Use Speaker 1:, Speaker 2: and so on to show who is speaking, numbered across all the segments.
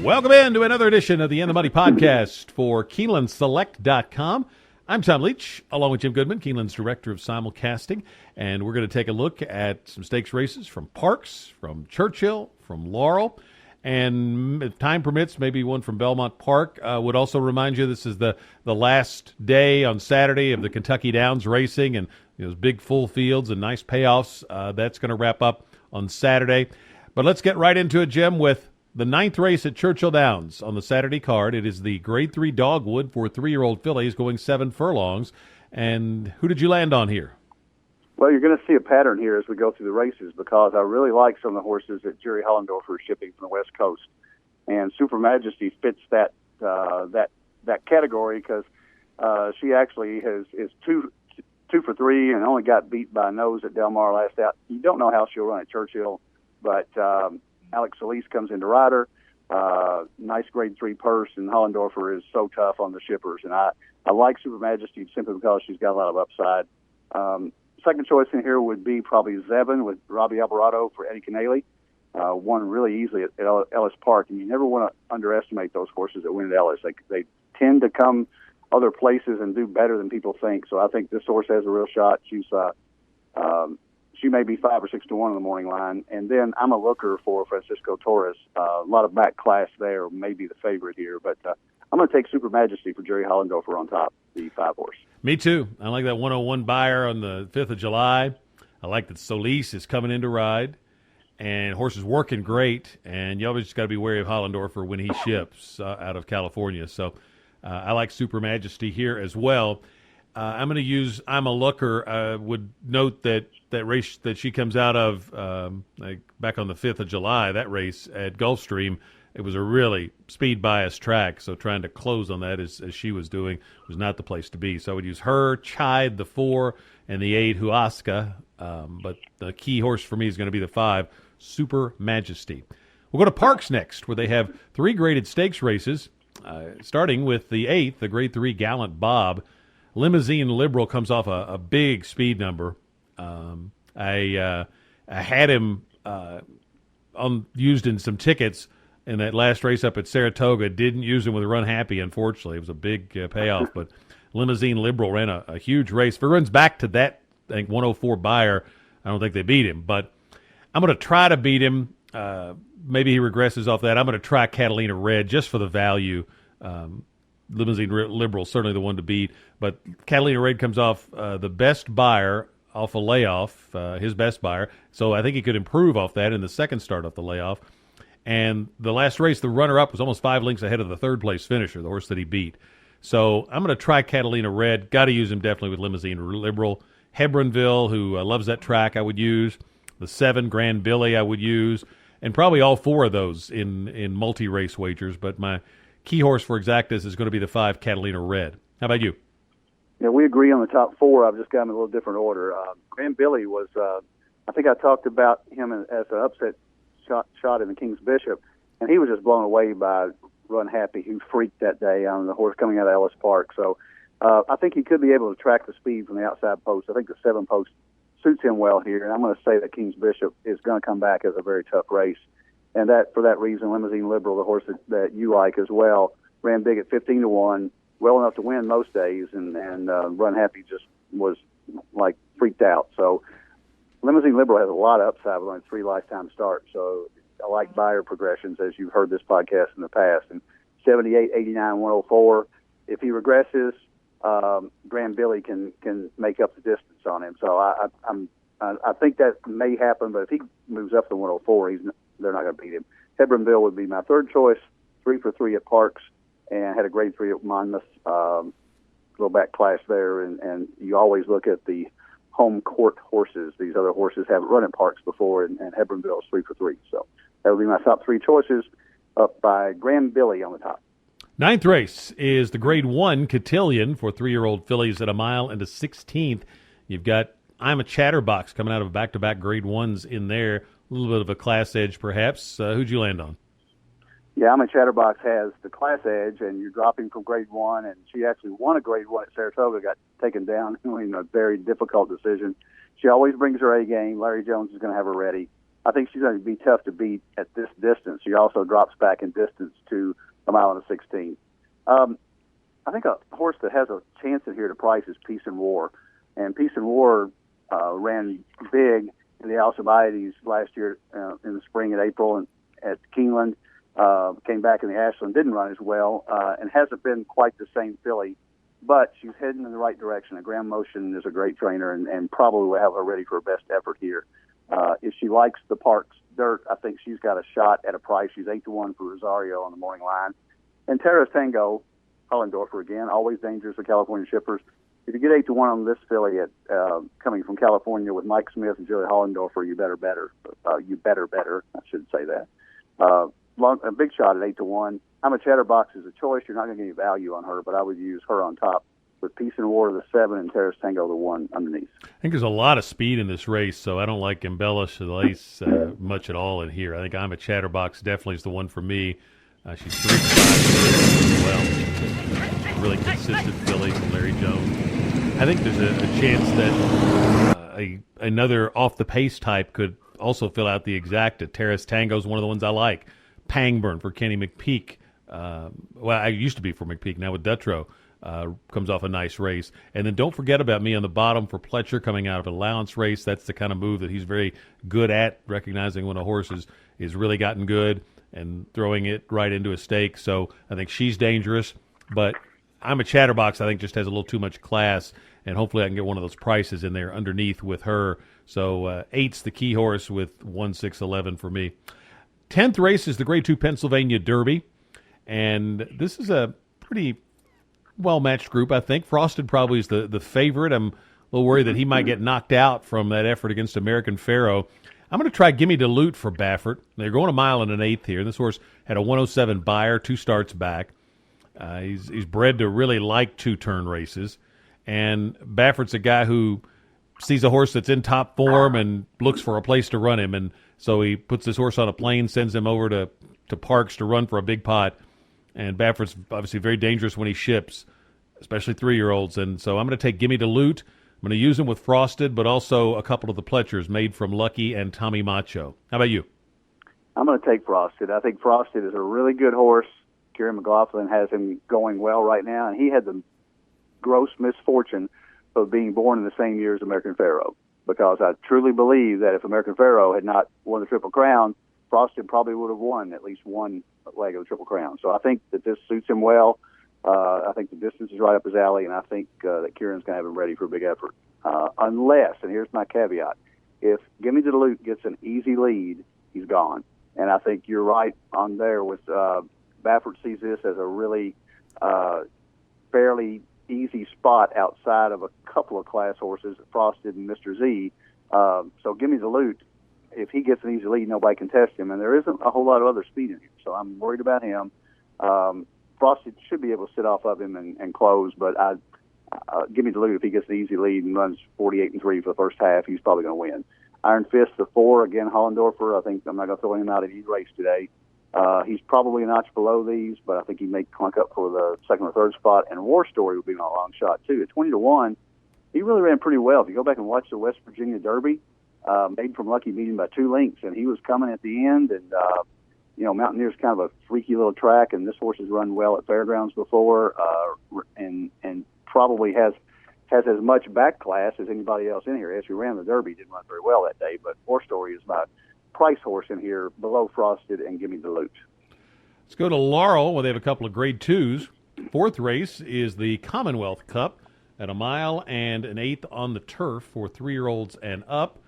Speaker 1: Welcome in to another edition of the In the Money podcast for KeenelandSelect.com. I'm Tom Leach, along with Jim Goodman, Keeneland's Director of Simulcasting, and we're going to take a look at some stakes races from Parx, from Churchill, from Laurel, and if time permits, maybe one from Belmont Park. Would also remind you this is the last day on Saturday of the Kentucky Downs racing, and those big full fields and nice payoffs. That's going to wrap up on Saturday. But let's get right into it, Jim, with the 9th race at Churchill Downs on the Saturday card. It is the Grade 3 Dogwood for 3-year-old fillies going 7 furlongs. And who did you land on here?
Speaker 2: Well, you're going to see a pattern here as we go through the races because I really like some of the horses that Jerry Hollendorfer is shipping from the West Coast. And Super Majesty fits that category because she actually is two for 3 and only got beat by a nose at Del Mar last out. You don't know how she'll run at Churchill, but Alex Solis comes into rider. Nice Grade 3 purse, and Hollendorfer is so tough on the shippers. And I like Super Majesty simply because she's got a lot of upside. Second choice in here would be probably Zebin with Robbie Alvarado for Eddie Canale. Won really easily at Ellis Park, and you never want to underestimate those horses that win at Ellis. They tend to come other places and do better than people think. So I think this horse has a real shot. She may be 5 or 6 to 1 on the morning line. And then I'm a looker for Francisco Torres. A lot of back class there, maybe the favorite here. But I'm going to take Super Majesty for Jerry Hollendorfer on top, the 5 horse.
Speaker 1: Me too. I like that 101 buyer on the 5th of July. I like that Solis is coming in to ride. And horse is working great. And you always just got to be wary of Hollendorfer when he ships out of California. So I like Super Majesty here as well. I'm going to use I'm a Looker. Would note that race that she comes out of back on the 5th of July, that race at Gulfstream, it was a really speed-biased track, so trying to close on that as she was doing was not the place to be. So I would use her, Chide, the 4, and the 8, Huasca. But the key horse for me is going to be the 5, Super Majesty. We'll go to Parx next, where they have 3 graded stakes races, starting with the 8th, the Grade 3 Gallant Bob. Limousine Liberal comes off a big speed number. I had him used in some tickets in that last race up at Saratoga. Didn't use him with Run Happy, unfortunately. It was a big payoff, but Limousine Liberal ran a huge race. If it runs back to that, I think, 104 buyer, I don't think they beat him. But I'm going to try to beat him. Maybe he regresses off that. I'm going to try Catalina Red just for the value. Limousine Liberal, certainly the one to beat. But Catalina Red comes off the best buyer off a layoff, his best buyer. So I think he could improve off that in the second start off the layoff. And the last race, the runner-up was almost 5 lengths ahead of the third-place finisher, the horse that he beat. So I'm going to try Catalina Red. Got to use him definitely with Limousine Liberal. Hebronville, who loves that track, I would use. The 7, Grand Billy, I would use. And probably all 4 of those in multi-race wagers. But my key horse for exactas is going to be the 5, Catalina Red. How about you?
Speaker 2: Yeah, we agree on the top 4. I've just got them in a little different order. Grand Billy was, I think I talked about him as an upset shot in the King's Bishop, and he was just blown away by Run Happy, who freaked that day on the horse coming out of Ellis Park. So I think he could be able to track the speed from the outside post. I think the 7 post suits him well here, and I'm going to say that King's Bishop is going to come back as a very tough race. And that for that reason, Limousine Liberal, the horse that you like as well, ran big at 15 to 1, well enough to win most days, and Run Happy just was like freaked out. So Limousine Liberal has a lot of upside with only 3 lifetime starts. So I like buyer progressions, as you've heard this podcast in the past. And 78, 89, 104. If he regresses, Grand Billy can make up the distance on him. So I think that may happen, but if he moves up to 104, they're not going to beat him. Hebronville would be my 3rd choice, 3 for 3 at Parx, and had a Grade 3 at Monmouth, little back class there. And you always look at the home court horses. These other horses haven't run at Parx before, and Hebronville is 3 for 3. So that would be my top 3 choices, up by Grand Billy on the top.
Speaker 1: 9th race is the Grade 1 Cotillion for 3-year-old fillies at 1 mile and a 16th. You've got I'm a Chatterbox coming out of back-to-back Grade 1s in there. A little bit of a class edge, perhaps. Who'd you land on?
Speaker 2: Yeah, I'm a Chatterbox has the class edge, and you're dropping from Grade 1, and she actually won a Grade 1 at Saratoga, got taken down in a very difficult decision. She always brings her A game. Larry Jones is going to have her ready. I think she's going to be tough to beat at this distance. She also drops back in distance to a mile and a 16. I think a horse that has a chance in here to price is Peace and War. And Peace and War ran big in the Alcibiades last year in the spring in April and at Keeneland. Came back in the Ashland, didn't run as well, and hasn't been quite the same filly. But she's heading in the right direction. A Graham Motion is a great trainer and probably will have her ready for her best effort here. If she likes the Parx dirt, I think she's got a shot at a price. She's 8-1 for Rosario on the morning line. And Terrace Tango, Hollendorfer again, always dangerous for California shippers. If you get 8-1 on this filly at coming from California with Mike Smith and Julie Hollendorfer, you better. I should say that. A big shot at 8-1. I'm a Chatterbox as a choice. You're not going to get any value on her, but I would use her on top with Peace and War the 7 and Terrace Tango the 1 underneath.
Speaker 1: I think there's a lot of speed in this race, so I don't like Embellish the Lace much at all in here. I think I'm a Chatterbox definitely is the one for me. She's 3-5 as well. Really consistent filly from Larry Jones. I think there's a chance that another off-the-pace type could also fill out the exacta. Terrace Tango is one of the ones I like. Pangburn for Kenny McPeak. I used to be for McPeak, now with Dutrow. Comes off a nice race. And then don't forget about me on the bottom for Pletcher coming out of an allowance race. That's the kind of move that he's very good at, recognizing when a horse is really gotten good and throwing it right into a stake. So I think she's dangerous. But I'm a Chatterbox, I think, just has a little too much class, and hopefully I can get one of those prices in there underneath with her. So 8's the key horse with 1, 6, 11 for me. 10th race is the Grade 2 Pennsylvania Derby, and this is a pretty well-matched group, I think. Frosted probably is the favorite. I'm a little worried that he might get knocked out from that effort against American Pharoah. I'm going to try Gimme Dilute for Baffert. They're going a mile and an eighth here. This horse had a 107 buyer, 2 starts back. He's bred to really like two-turn races, and Baffert's a guy who sees a horse that's in top form and looks for a place to run him, and so he puts this horse on a plane, sends him over to Parx to run for a big pot. And Baffert's obviously very dangerous when he ships, especially 3-year-olds. And so I'm going to take Gimme Dilute. I'm going to use him with Frosted, but also a couple of the Pletchers made from Lucky and Tommy Macho. How about you?
Speaker 2: I'm going to take Frosted. I think Frosted is a really good horse. Kieran McLaughlin has him going well right now, and he had the gross misfortune of being born in the same year as American Pharoah, because I truly believe that if American Pharoah had not won the Triple Crown, Frosted probably would have won at least one leg of the Triple Crown. So I think that this suits him well. I think the distance is right up his alley, and I think that Kieran's going to have him ready for a big effort. Unless, and here's my caveat, if Gimme Dilute gets an easy lead, he's gone. And I think you're right on there with Baffert sees this as a really fairly easy spot outside of a couple of class horses, Frosted and Mr. Z. So Gimme Dilute, if he gets an easy lead, nobody can test him, and there isn't a whole lot of other speed in here, so I'm worried about him. Frosted should be able to sit off of him and close, but Gimme Dilute, if he gets an easy lead and runs 48-3 for the first half, he's probably going to win. Iron Fist, the 4, again, Hollendorfer, I think I'm not going to throw him out in any race today. He's probably a notch below these, but I think he may clunk up for the second or third spot, and War Story would be my long shot, too. At 20-1, he really ran pretty well. If you go back and watch the West Virginia Derby, made from Lucky beating by 2 lengths, and he was coming at the end, and Mountaineer's kind of a freaky little track, and this horse has run well at fairgrounds before, and probably has as much back class as anybody else in here. As he ran the Derby, didn't run very well that day, but War Story is my price horse in here, below Frosted and Gimme Dilute.
Speaker 1: Let's go to Laurel, where they have a couple of Grade 2s. 4th race is the Commonwealth Cup at a mile and an eighth on the turf for 3-year-olds and up.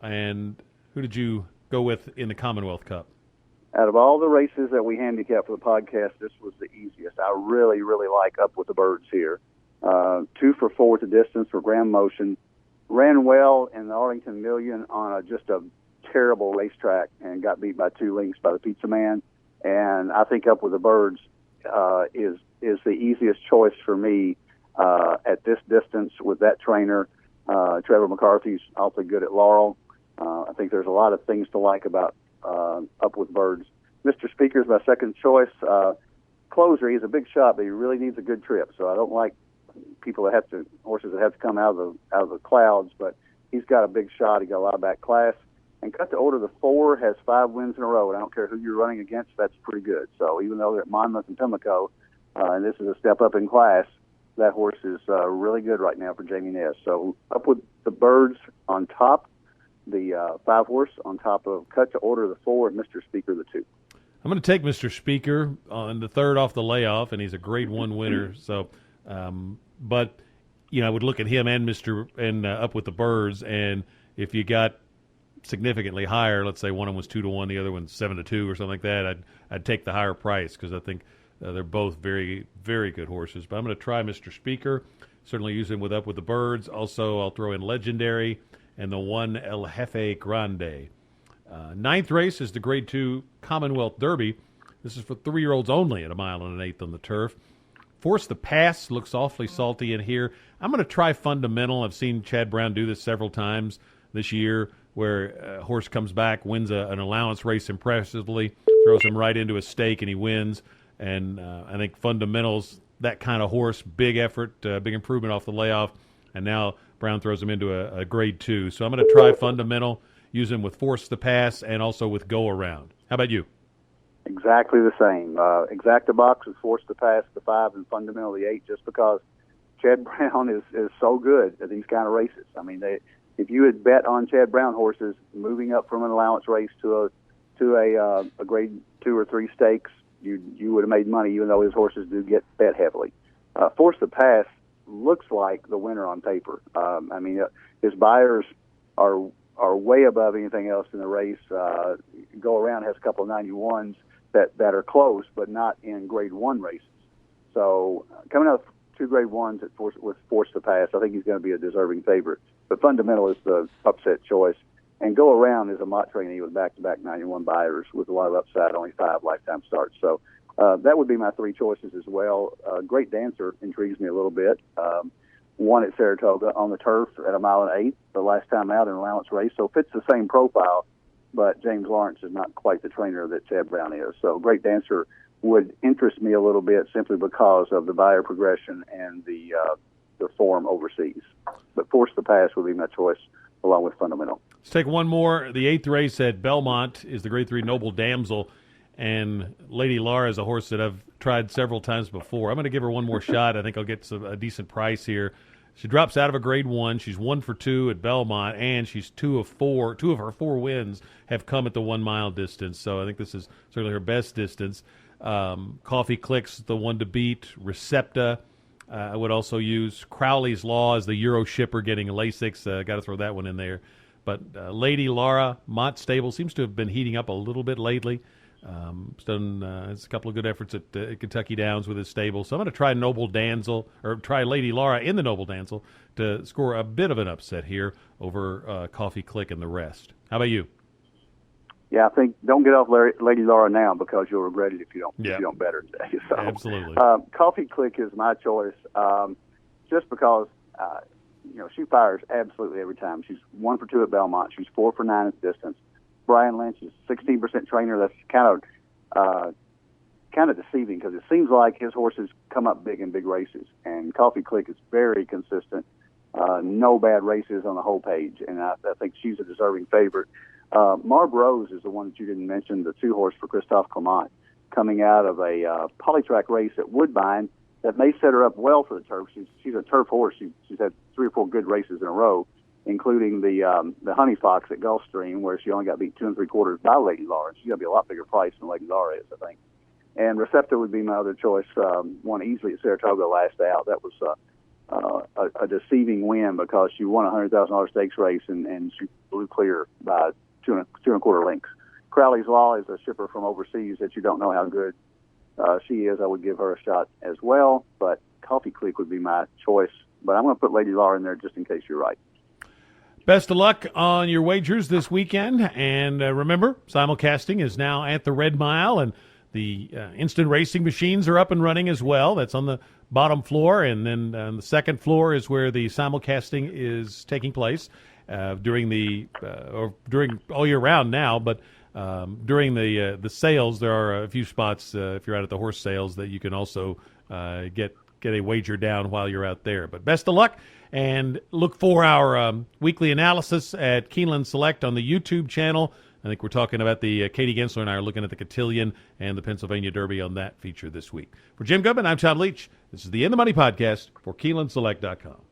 Speaker 1: And who did you go with in the Commonwealth Cup?
Speaker 2: Out of all the races that we handicapped for the podcast, this was the easiest. I really, really like Up with the Birds here. 2 for 4 at the distance for Graham Motion. Ran well in the Arlington Million on just a terrible racetrack and got beat by 2 lengths by the Pizza Man. And I think Up with the Birds is the easiest choice for me at this distance with that trainer. Trevor McCarthy's awfully good at Laurel. I think there's a lot of things to like about Up with Birds. Mr. Speaker is my second choice. Closer, he's a big shot, but he really needs a good trip. So I don't like horses that have to come out of the clouds. But he's got a big shot. He got a lot of back class. And Cut to Order the 4 has 5 wins in a row, and I don't care who you're running against, that's pretty good. So even though they're at Monmouth and Pimlico, and this is a step up in class, that horse is really good right now for Jamie Ness. So Up with the Birds on top, the 5 horse on top of Cut to Order the 4 and Mr. Speaker the 2.
Speaker 1: I'm going to take Mr. Speaker on the 3rd off the layoff, and he's a Grade 1 winner. So, but I would look at him and Up with the Birds, and if you got significantly higher, let's say one of them was 2-1, the other one's 7-2 or something like that, I'd take the higher price because I think they're both very, very good horses. But I'm going to try Mr. Speaker. Certainly use him with Up with the Birds. Also, I'll throw in Legendary and the 1 El Jefe Grande. 9th race is the Grade 2 Commonwealth Derby. This is for 3-year-olds only at 1 1/8 on the turf. Force the Pass looks awfully salty in here. I'm going to try Fundamental. I've seen Chad Brown do this several times this year, where a horse comes back, wins an allowance race impressively, throws him right into a stake, and he wins. And I think Fundamental's that kind of horse, big effort, big improvement off the layoff, and now Brown throws him into a Grade 2. So I'm going to try Fundamental, use him with Force the Pass, and also with Go Around. How about you?
Speaker 2: Exactly the same. Exacta Box with Force the Pass, the 5, and Fundamental the 8, just because Chad Brown is so good at these kind of races. I mean, if you had bet on Chad Brown horses moving up from an allowance race to a Grade 2 or 3 stakes, you would have made money, even though his horses do get bet heavily. Force the Pass looks like the winner on paper. I mean, his buyers are way above anything else in the race. Go Around has a couple of 91s that are close, but not in Grade 1 races. So coming out of 2 Grade 1s with Force to Pass, I think he's going to be a deserving favorite. But Fundamental is the upset choice. And Go Around is a Mott trainee with back-to-back 91 buyers with a lot of upside, only 5 lifetime starts. So that would be my 3 choices as well. Great Dancer intrigues me a little bit. Won at Saratoga on the turf at 1 1/8 the last time out in an allowance race. So fits the same profile, but James Lawrence is not quite the trainer that Chad Brown is. So Great Dancer would interest me a little bit simply because of the buyer progression and the form overseas. But Force the Pass would be my choice along with Fundamental.
Speaker 1: Let's take one more. The 8th race at Belmont is the Grade 3 Noble Damsel, and Lady Laura is a horse that I've tried several times before. I'm going to give her one more shot. I think I'll get a decent price here. She drops out of a Grade 1. She's 1 for 2 at Belmont, and she's 2 of 4. 2 of her 4 wins have come at the 1 mile distance, so I think this is certainly her best distance. Coffee Clicks, the one to beat. Recepta, I would also use. Crowley's Law is the Euro shipper getting a Lasix. Got to throw that one in there. But Lady Laura, Mott Stable, seems to have been heating up a little bit lately. It's done it's a couple of good efforts at Kentucky Downs with his stable. So I'm going to try Noble Damsel, or try Lady Laura in the Noble Damsel to score a bit of an upset here over Coffee Click and the rest. How about you?
Speaker 2: Yeah, I think don't get off Lady Laura now because you'll regret it if you don't bet her today. So,
Speaker 1: absolutely.
Speaker 2: Coffee Click is my choice, just because she fires absolutely every time. She's 1 for 2 at Belmont. She's 4 for 9 at distance. Brian Lynch is 16% trainer. That's kind of deceiving because it seems like his horses come up big in big races, and Coffee Click is very consistent. No bad races on the whole page, and I think she's a deserving favorite. Marb Rose is the one that you didn't mention, the 2 horse for Christophe Clement, coming out of a polytrack race at Woodbine that may set her up well for the turf. She's a turf horse. She's had 3 or 4 good races in a row, including the Honey Fox at Gulfstream, where she only got beat 2 3/4 by Lady Laura. She's got to be a lot bigger price than Lady Laura is, I think. And Recepta would be my other choice. Won easily at Saratoga last out. That was a deceiving win because she won a $100,000 stakes race and she blew clear by 2 1/4 lengths. Crowley's Law is a shipper from overseas that you don't know how good she is. I would give her a shot as well, but Coffee Click would be my choice. But I'm going to put Lady Laura in there just in case you're right.
Speaker 1: Best of luck on your wagers this weekend. And remember, simulcasting is now at the Red Mile, and the instant racing machines are up and running as well. That's on the bottom floor, and then on the second floor is where the simulcasting is taking place during all year round now. But during the sales, there are a few spots if you're out at the horse sales that you can also get get a wager down while you're out there. But best of luck, and look for our weekly analysis at Keeneland Select on the YouTube channel. I think we're talking about the Katie Gensler and I are looking at the Cotillion and the Pennsylvania Derby on that feature this week. For Jim Goodman, I'm Tom Leach. This is the In the Money podcast for KeenelandSelect.com.